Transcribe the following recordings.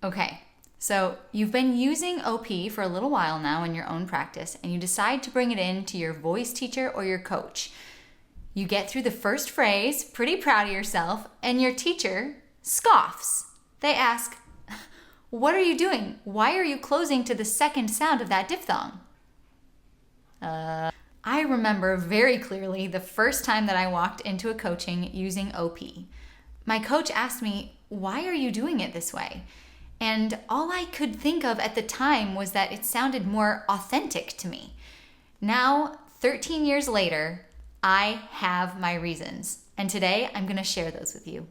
Okay, so you've been using OP for a little while now in your own practice, and you decide to bring it in to your voice teacher or your coach. You get through the first phrase, pretty proud of yourself, and your teacher scoffs. They ask, "What are you doing? Why are you closing to the second sound of that diphthong?" I remember very clearly the first time that I walked into a coaching using OP. My coach asked me, "Why are you doing it this way?" And all I could think of at the time was that it sounded more authentic to me. Now, 13 years later, I have my reasons. And today I'm going to share those with you.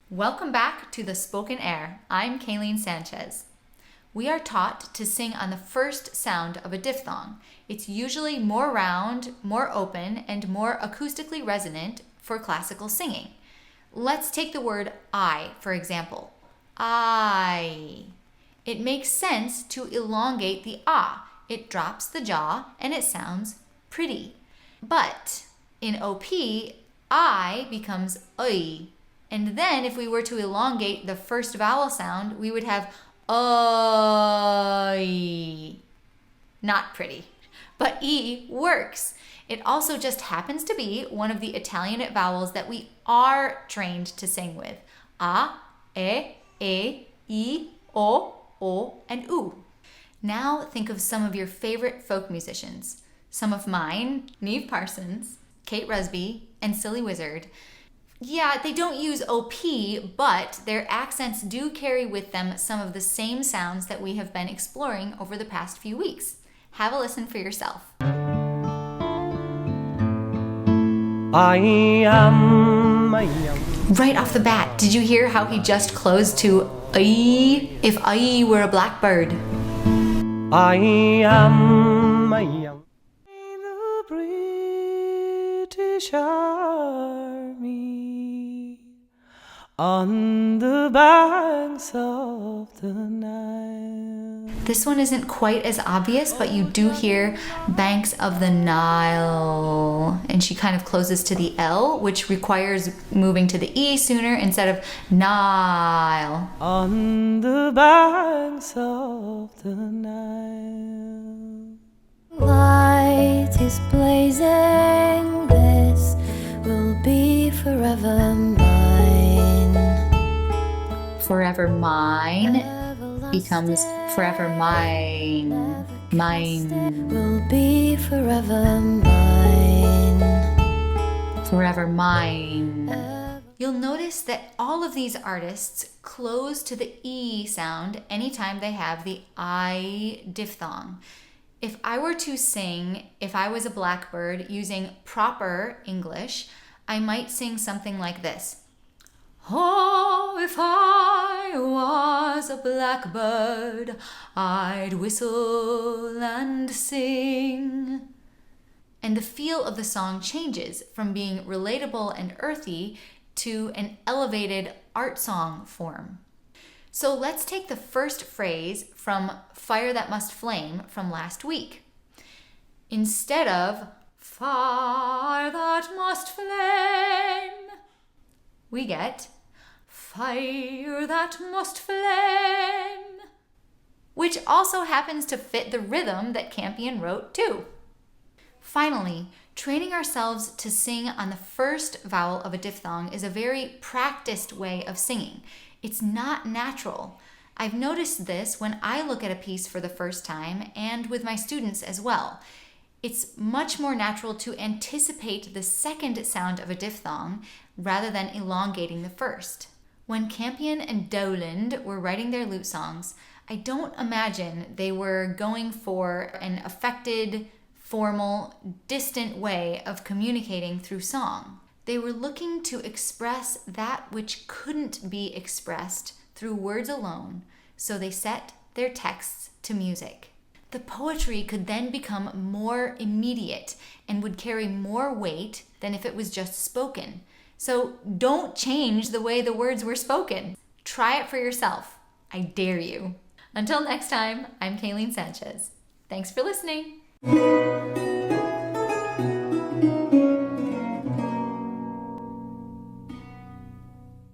Welcome back to the Spoken Ayre. I'm Kayleen Sanchez. We are taught to sing on the first sound of a diphthong. It's usually more round, more open, and more acoustically resonant for classical singing. Let's take the word I, for example. I. It makes sense to elongate the ah. It drops the jaw and it sounds pretty. But in OP, I becomes oi. And then if we were to elongate the first vowel sound, we would have oi. Not pretty. But E works. It also just happens to be one of the Italianate vowels that we are trained to sing with. A, I, O, and U. Now think of some of your favorite folk musicians. Some of mine, Niamh Parsons, Kate Rusby, and Silly Wizard. Yeah, they don't use OP, but their accents do carry with them some of the same sounds that we have been exploring over the past few weeks. Have a listen for yourself. Right off the bat, did you hear how he just closed to I? If I were a blackbird. The British Army on the banks of the Nile. This one isn't quite as obvious, but you do hear banks of the Nile. And she kind of closes to the L, which requires moving to the E sooner instead of Nile. On the banks of the Nile. Light is blazing, this will be forever mine. Forever mine becomes forever mine. Mine. Will be forever mine. Forever mine. You'll notice that all of these artists close to the E sound anytime they have the I diphthong. If I were to sing If I Was a Blackbird using proper English, I might sing something like this. Oh, if I was a blackbird, I'd whistle and sing. And the feel of the song changes from being relatable and earthy to an elevated art song form. So let's take the first phrase from Fire That Must Flame from last week. Instead of fire that must flame, we get fire that must flame, which also happens to fit the rhythm that Campion wrote too. Finally, training ourselves to sing on the first vowel of a diphthong is a very practiced way of singing. It's not natural. I've noticed this when I look at a piece for the first time and with my students as well. It's much more natural to anticipate the second sound of a diphthong rather than elongating the first. When Campion and Dowland were writing their lute songs, I don't imagine they were going for an affected, formal, distant way of communicating through song. They were looking to express that which couldn't be expressed through words alone, so they set their texts to music. The poetry could then become more immediate and would carry more weight than if it was just spoken. So don't change the way the words were spoken. Try it for yourself. I dare you. Until next time, I'm Kayleen Sanchez. Thanks for listening.